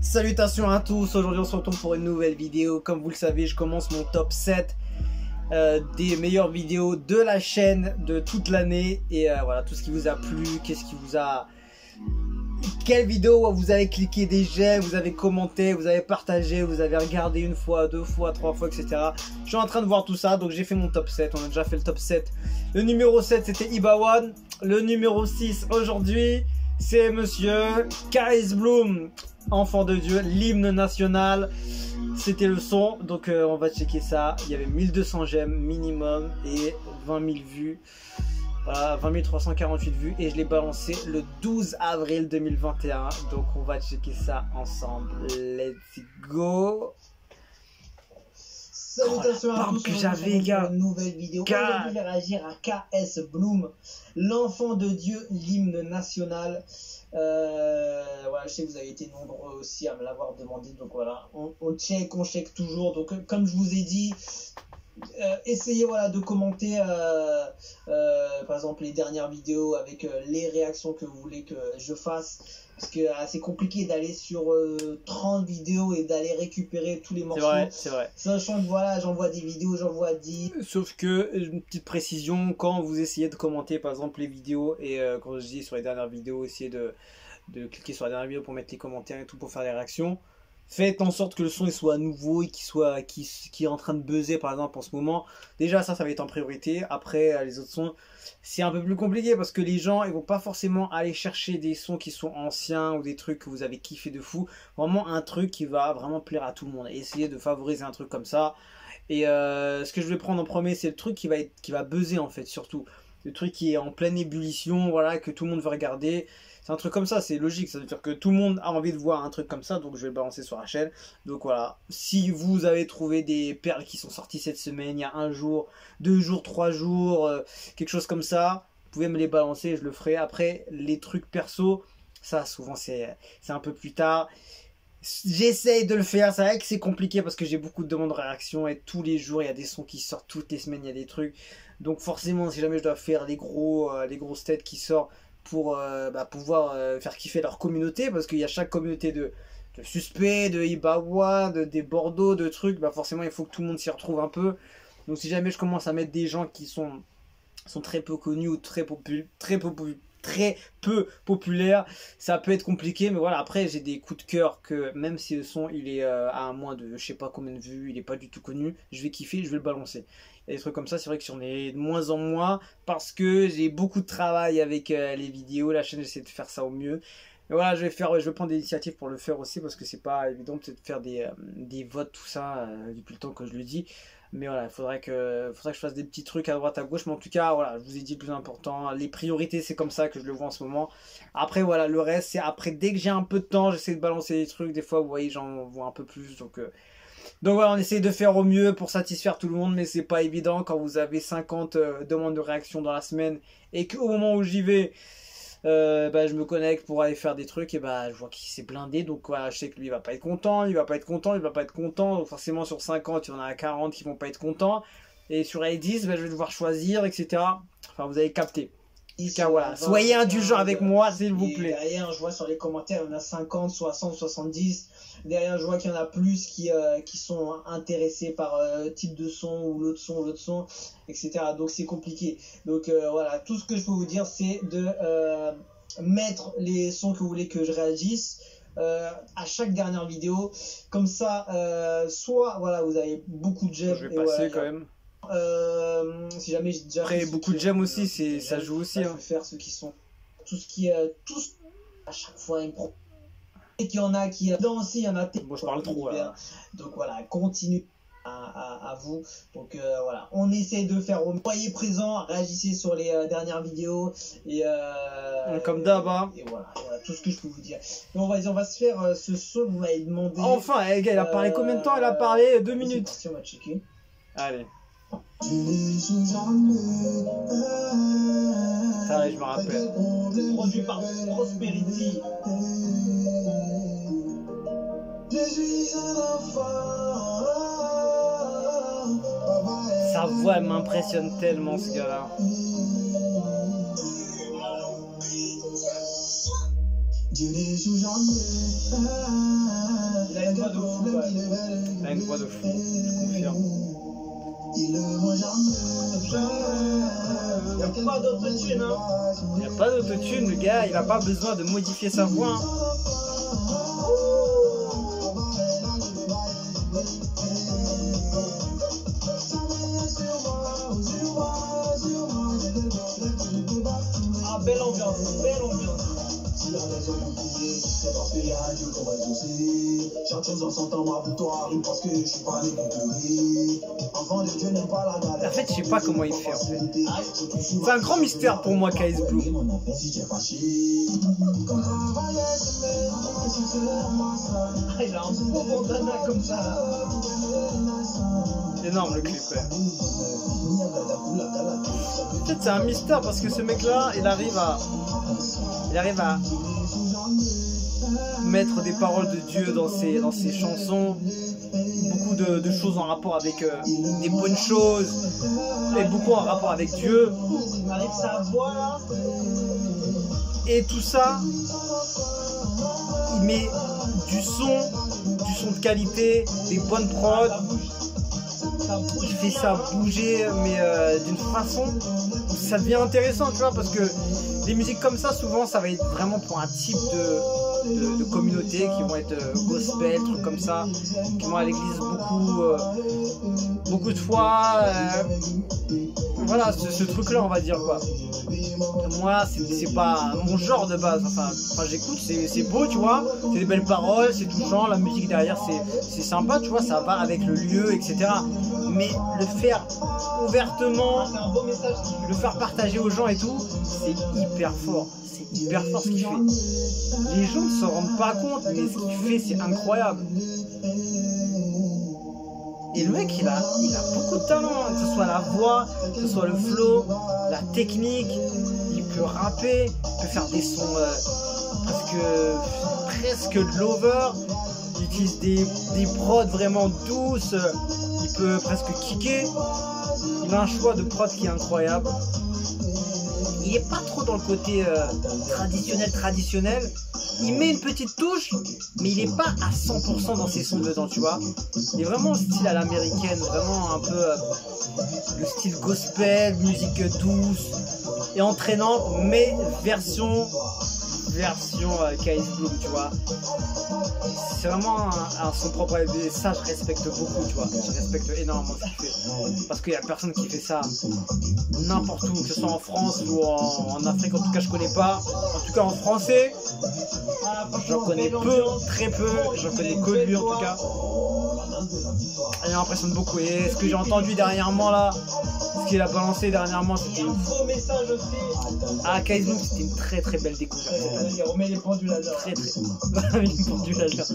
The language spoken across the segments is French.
Salutations à tous, aujourd'hui on se retrouve pour une nouvelle vidéo. Comme vous le savez, je commence mon top 7 des meilleures vidéos de la chaîne de toute l'année. Et voilà, tout ce qui vous a plu, qu'est-ce qui vous a... Quelle vidéo vous avez cliqué des j'aime, vous avez commenté, vous avez partagé, vous avez regardé une fois, deux fois, trois fois, etc. Je suis en train de voir tout ça, donc j'ai fait mon top 7, on a déjà fait le top 7. Le numéro 7 c'était Ibawan, le numéro 6 aujourd'hui c'est monsieur Karis Bloom, Enfant de Dieu, l'hymne national. C'était le son, donc on va checker ça. Il y avait 1200 j'aime minimum et 20 000 vues. Voilà, 20 348 vues et je l'ai balancé le 12 avril 2021. Donc on va checker ça ensemble. Let's go. Salutations à tous, que j'avais, gars. Une nouvelle vidéo. Aujourd'hui, je vais réagir à KS Bloom, l'enfant de Dieu, l'hymne national. Voilà, je sais que vous avez été nombreux aussi à me l'avoir demandé. Donc voilà, on check toujours. Donc comme je vous ai dit, essayez voilà de commenter par exemple les dernières vidéos avec les réactions que vous voulez que je fasse, parce que c'est compliqué d'aller sur 30 vidéos et d'aller récupérer tous les morceaux. C'est vrai. Sachant que voilà, j'envoie des vidéos, j'envoie 10. Sauf que, une petite précision, quand vous essayez de commenter par exemple les vidéos, et quand je dis sur les dernières vidéos, essayez de cliquer sur la dernière vidéo pour mettre les commentaires et tout, pour faire les réactions. Faites en sorte que le son il soit nouveau et qui est en train de buzzer par exemple en ce moment. Déjà ça va être en priorité. Après les autres sons c'est un peu plus compliqué parce que les gens ils vont pas forcément aller chercher des sons qui sont anciens ou des trucs que vous avez kiffé de fou. Vraiment un truc qui va vraiment plaire à tout le monde. Essayez de favoriser un truc comme ça. Et ce que je vais prendre en premier c'est le truc qui va buzzer en fait, surtout. Le truc qui est en pleine ébullition, voilà, que tout le monde veut regarder. C'est un truc comme ça, c'est logique, ça veut dire que tout le monde a envie de voir un truc comme ça, donc je vais le balancer sur la chaîne. Donc voilà, si vous avez trouvé des perles qui sont sorties cette semaine, il y a un jour, 2 jours, 3 jours, quelque chose comme ça, vous pouvez me les balancer, je le ferai. Après, les trucs perso, ça souvent c'est un peu plus tard. J'essaye de le faire, c'est vrai que c'est compliqué parce que j'ai beaucoup de demandes de réaction et tous les jours il y a des sons qui sortent, toutes les semaines il y a des trucs. Donc forcément si jamais je dois faire les grosses têtes qui sortent pour pouvoir faire kiffer leur communauté, parce qu'il y a chaque communauté de suspects, de Ibawa, des Bordeaux, de trucs, forcément il faut que tout le monde s'y retrouve un peu. Donc si jamais je commence à mettre des gens qui sont très peu connus ou très peu populaire, ça peut être compliqué. Mais voilà, après j'ai des coups de cœur que même si le son il est à moins de je sais pas combien de vues, il est pas du tout connu, je vais kiffer, je vais le balancer. Il y a des trucs comme ça, c'est vrai que j'en ai de moins en moins parce que j'ai beaucoup de travail avec les vidéos, la chaîne, j'essaie de faire ça au mieux. Mais voilà, je vais prendre des initiatives pour le faire aussi, parce que c'est pas évident peut-être de faire des votes, tout ça, depuis le temps que je le dis. Mais voilà, il faudrait que je fasse des petits trucs à droite, à gauche. Mais en tout cas, voilà, je vous ai dit le plus important. Les priorités, c'est comme ça que je le vois en ce moment. Après, voilà, le reste, c'est après, dès que j'ai un peu de temps, j'essaie de balancer des trucs. Des fois, vous voyez, j'en vois un peu plus. Donc voilà, on essaie de faire au mieux pour satisfaire tout le monde. Mais c'est pas évident quand vous avez 50 demandes de réaction dans la semaine. Et qu'au moment où j'y vais... je me connecte pour aller faire des trucs et je vois qu'il s'est blindé, donc voilà, je sais que lui il va pas être content, il va pas être content, donc forcément sur 50 il y en a 40 qui vont pas être contents, et sur les 10 je vais devoir choisir, etc. Enfin vous avez capté. En tout cas voilà, soyez indulgents avec moi s'il vous plaît. Derrière je vois sur les commentaires il y en a 50, 60, 70. Derrière je vois qu'il y en a plus qui sont intéressés par type de son ou l'autre son, etc. Donc c'est compliqué. Donc voilà, tout ce que je peux vous dire c'est de mettre les sons que vous voulez que je réagisse à chaque dernière vidéo. Comme ça, soit voilà, vous avez beaucoup de j'aime. Je vais passer quand même. Si jamais j'ai déjà après beaucoup de j'aime aussi, ça joue aussi. Je vais faire ceux qui sont tout ce qui est à chaque fois il me prend. Et qu'il y en a qui dedans aussi, il y en a. Bon, je parle trop là. Donc voilà, continue à vous. Donc voilà, on essaie de faire. Soyez présents, réagissez sur les dernières vidéos et comme d'hab. Et voilà, tout ce que je peux vous dire. Donc on va se faire ce son. Vous m'avez demandé. Enfin, les gars, il a parlé combien de temps? Il a parlé 2 minutes. Parti, on va checker. Allez. Ça, je me rappelle. Produit par Prosperity. Sa voix m'impressionne tellement, ce gars-là. Il a une voix de fou, ouais. Il a une voix de fou, je confirme. Il n'y a pas d'autotune, hein. Il n'y a pas d'autotune, le gars, il n'a pas besoin de modifier sa voix. Hein. Ah, belle ambiance, belle ambiance. En fait, je sais pas comment il fait. En fait. C'est un grand mystère pour moi, KS Bloom. Ah, il a un beau bandana comme ça. Énorme le clip. Ouais. Peut-être c'est un mystère parce que ce mec-là, il arrive à mettre des paroles de Dieu dans ses chansons, beaucoup de choses en rapport avec des bonnes choses et beaucoup en rapport avec Dieu. Avec sa voix là. Et tout ça, il met du son de qualité, des bonnes prods. Il fait ça bouger, mais d'une façon où ça devient intéressant, tu vois, parce que des musiques comme ça, souvent, ça va être vraiment pour un type de communauté qui vont être gospel, trucs comme ça, qui vont à l'église beaucoup de fois. Voilà, ce truc-là, on va dire quoi. Moi, c'est pas mon genre de base. Enfin j'écoute, c'est beau, tu vois, c'est des belles paroles, c'est touchant, la musique derrière, c'est sympa, tu vois, ça va avec le lieu, etc. Mais le faire ouvertement, le faire partager aux gens et tout, c'est hyper fort. C'est hyper fort ce qu'il fait. Les gens ne s'en rendent pas compte, mais ce qu'il fait, c'est incroyable. Et le mec, il a beaucoup de talent, que ce soit la voix, que ce soit le flow, la technique. Il peut rapper, il peut faire des sons presque de l'over. Il utilise des prods vraiment douces. Il peut presque kicker. Il a un choix de prod qui est incroyable. Il est pas trop dans le côté traditionnel. Il met une petite touche, mais il est pas à 100% dans ses sons dedans, tu vois. Il est vraiment style à l'américaine, vraiment un peu le style gospel, musique douce et entraînante, mais version KS Bloom, tu vois. C'est vraiment un son propre, et ça je respecte beaucoup, tu vois. Je respecte énormément ce qu'il fait, parce qu'il y a personne qui fait ça n'importe où, que ce soit en France ou en Afrique. En tout cas, je connais pas. En tout cas, en français, j'en connais peu, très peu. J'en connais que lui en tout cas. Il m'impressionne beaucoup. Et ce que j'ai entendu dernièrement là, ce qu'il a balancé dernièrement, c'était un beau message aussi. Ah, KS Bloom, c'était une très très belle découverte. Il remet les pendules à l'heure. Très très. Les pendules à l'heure.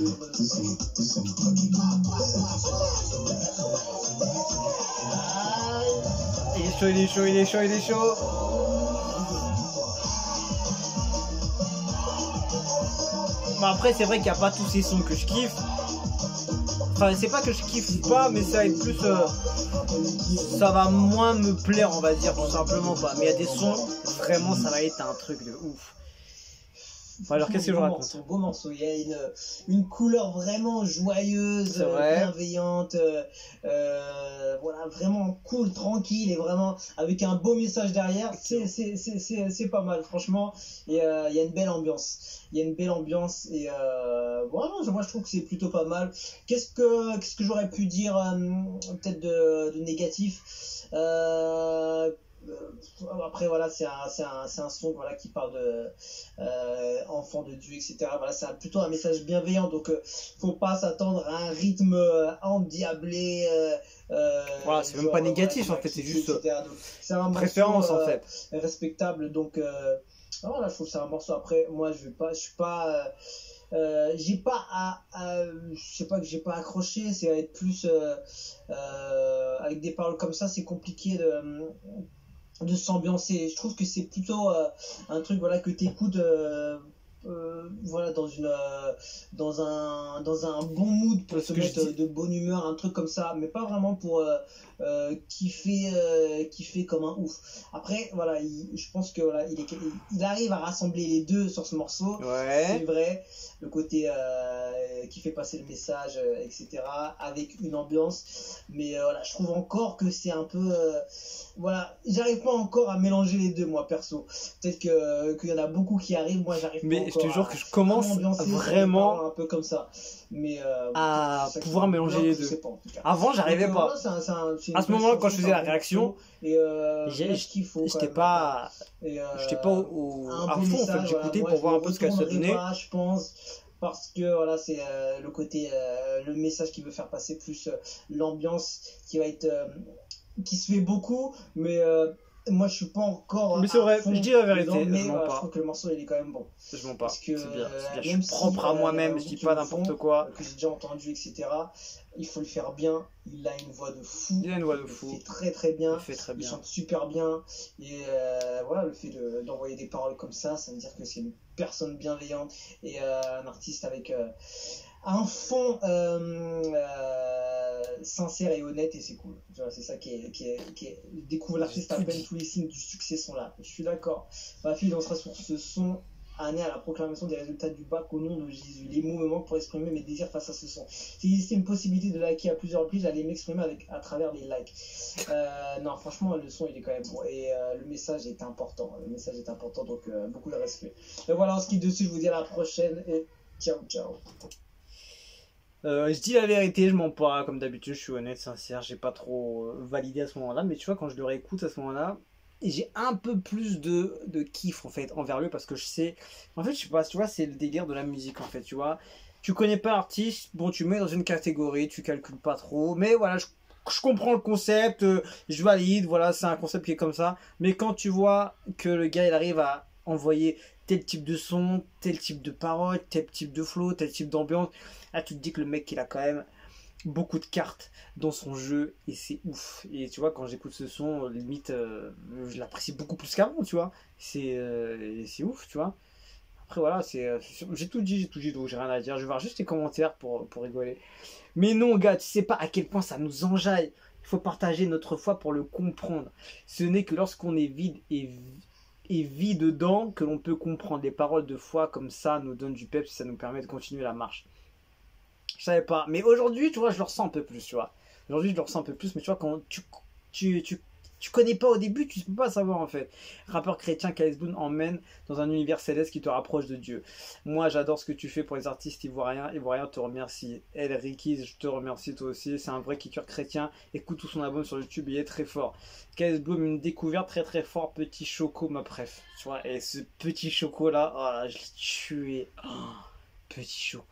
Il est chaud, il est chaud, il est chaud, il est chaud. Bon, après, c'est vrai qu'il n'y a pas tous ces sons que je kiffe. Enfin, c'est pas que je kiffe pas, mais ça va être plus. Ça va moins me plaire, on va dire, tout simplement pas. Mais il y a des sons, vraiment, ça va être un truc de ouf. Alors, qu'est-ce que je raconte? Beau morceau, il y a une couleur vraiment joyeuse, bienveillante, voilà, vraiment cool, tranquille et vraiment avec un beau message derrière. C'est pas mal, franchement. Et il y a une belle ambiance. Il y a une belle ambiance et voilà, moi je trouve que c'est plutôt pas mal. Qu'est-ce que j'aurais pu dire peut-être de négatif? Après voilà, c'est un son voilà qui parle de enfant de Dieu, etc. Voilà, c'est plutôt un message bienveillant, donc faut pas s'attendre à un rythme endiablé. Voilà, c'est même pas négatif, voilà, en fait, c'est juste c'est un préférence morceau, en fait respectable, donc voilà, je trouve que c'est un morceau. Après moi je suis pas j'ai pas je sais pas que j'ai pas accroché, c'est être plus avec des paroles comme ça, c'est compliqué de s'ambiancer. Je trouve que c'est plutôt un truc voilà que t'écoutes voilà, dans un bon mood pour se mettre de bonne humeur, un truc comme ça, mais pas vraiment pour kiffer comme un ouf. Après, voilà, je pense que voilà, il arrive à rassembler les deux sur ce morceau. Ouais. C'est vrai, le côté qui fait passer le message, etc., avec une ambiance. Mais voilà, je trouve encore que c'est un peu. Voilà, j'arrive pas encore à mélanger les deux, moi, perso. Peut-être qu'il y en a beaucoup qui arrivent, moi, j'arrive pas encore. Mais je te jure que je commence vraiment un peu comme ça. Mais à pouvoir mélanger les deux. Pas, avant, j'arrivais pas. À ce moment-là, quand je faisais la réaction, j'étais pas à fond, en fait. J'écoutais pour voir un peu ce qu'elle se donnait. Je pense. Parce que voilà, c'est le côté, le message qu'il veut faire passer, plus l'ambiance qui va être, qui se fait beaucoup, mais moi je suis pas encore. Mais c'est vrai, je dis la vérité, mais je mens pas. Je trouve que le morceau il est quand même bon. Je mens pas. Parce que c'est bien. Je suis propre à moi-même, je dis pas n'importe quoi. Que j'ai déjà entendu, etc. Il faut le faire bien. Il a une voix de fou. Il a une voix de fou. Il fait très très bien. Il chante super bien. Et voilà, le fait d'envoyer des paroles comme ça veut dire que c'est une personne bienveillante et un artiste avec un fond sincère et honnête, et c'est cool. C'est ça qui est... Découvre l'artiste à peine, tous les signes du succès sont là. Je suis d'accord. Ma fille dansera sur ce son année à la proclamation des résultats du bac au nom de Jésus. Les mots me manquent pour exprimer mes désirs face à ce son. S'il existait une possibilité de liker à plusieurs reprises, j'allais m'exprimer à travers les likes. Non, franchement, le son il est quand même bon. Et le message est important. Le message est important, donc beaucoup de respect. Et voilà, on se quitte dessus. Je vous dis à la prochaine et ciao, ciao. Je dis la vérité, je mens pas, comme d'habitude, je suis honnête, sincère, j'ai pas trop validé à ce moment-là, mais tu vois, quand je le réécoute à ce moment-là, j'ai un peu plus de kiff en fait envers lui, parce que je sais, en fait, je sais pas, tu vois, c'est le délire de la musique en fait, tu vois, tu connais pas l'artiste, bon, tu mets dans une catégorie, tu calcules pas trop, mais voilà, je comprends le concept, je valide, voilà, c'est un concept qui est comme ça, mais quand tu vois que le gars il arrive à envoyer tel type de son, tel type de parole, tel type de flow, tel type d'ambiance, là tu te dis que le mec il a quand même beaucoup de cartes dans son jeu et c'est ouf. Et tu vois, quand j'écoute ce son, limite je l'apprécie beaucoup plus qu'avant, tu vois, c'est ouf, tu vois. Après voilà, j'ai tout dit, donc j'ai rien à dire. Je vais voir juste les commentaires pour rigoler. Mais non gars, tu sais pas à quel point ça nous enjaille. Il faut partager notre foi pour le comprendre. Ce n'est que lorsqu'on est vide et vit dedans que l'on peut comprendre. Les paroles de foi comme ça nous donnent du peps, ça nous permet de continuer la marche. Je savais pas, mais aujourd'hui, tu vois, je le ressens un peu plus, tu vois. Aujourd'hui, je le ressens un peu plus, mais tu vois, quand tu connais pas au début, tu peux pas savoir en fait. Rappeur chrétien, KS Boone emmène dans un univers céleste qui te rapproche de Dieu. Moi, j'adore ce que tu fais pour les artistes ivoiriens. Ivoiriens te remercie. El Ricky, je te remercie toi aussi. C'est un vrai kicker chrétien. Écoute tout son album sur YouTube, il est très fort. KS Boone, une découverte très très fort. Petit Choco, ma préf. Tu vois, et ce petit Choco là, oh là, je l'ai tué. Oh, petit Choco.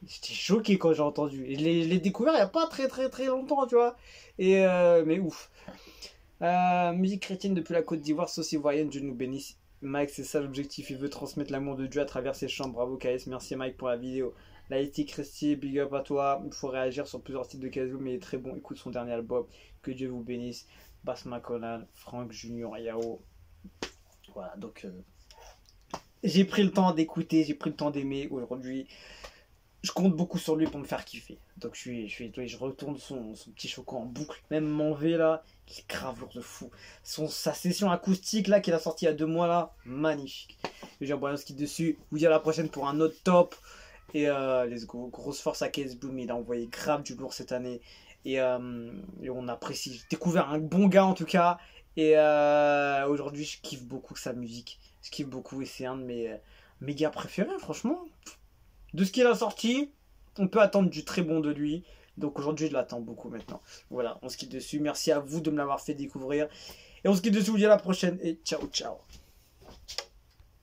J'étais choqué quand j'ai entendu. Et je l'ai découvert il n'y a pas très très très longtemps, tu vois. Et mais ouf. Musique chrétienne depuis la Côte d'Ivoire, sauce ivoirienne, Dieu nous bénisse. Mike, c'est ça l'objectif, il veut transmettre l'amour de Dieu à travers ses chants. Bravo KS, merci Mike pour la vidéo. Laïti Christy, big up à toi. Il faut réagir sur plusieurs styles de KS, mais il est très bon. Écoute son dernier album. Que Dieu vous bénisse. Bass McConnell, Frank Junior, Yao. Voilà, donc j'ai pris le temps d'écouter, j'ai pris le temps d'aimer aujourd'hui. Je compte beaucoup sur lui pour me faire kiffer. Donc je retourne son petit Choco en boucle. Même mon V là, il est grave lourd de fou. Sa session acoustique là qu'il a sorti il y a 2 mois là, magnifique. Je vais dire ski dessus. Vous dis à la prochaine pour un autre top. Et let's go. Grosse force à KS Boone, il a envoyé grave du lourd cette année. Et on apprécie. J'ai découvert un bon gars en tout cas. Et aujourd'hui je kiffe beaucoup sa musique. Je kiffe beaucoup et c'est un de mes gars préférés franchement. De ce qu'il a sorti, on peut attendre du très bon de lui. Donc aujourd'hui, je l'attends beaucoup maintenant. Voilà, on se quitte dessus. Merci à vous de me l'avoir fait découvrir. Et on se quitte dessus, on se dit à la prochaine. Et ciao, ciao.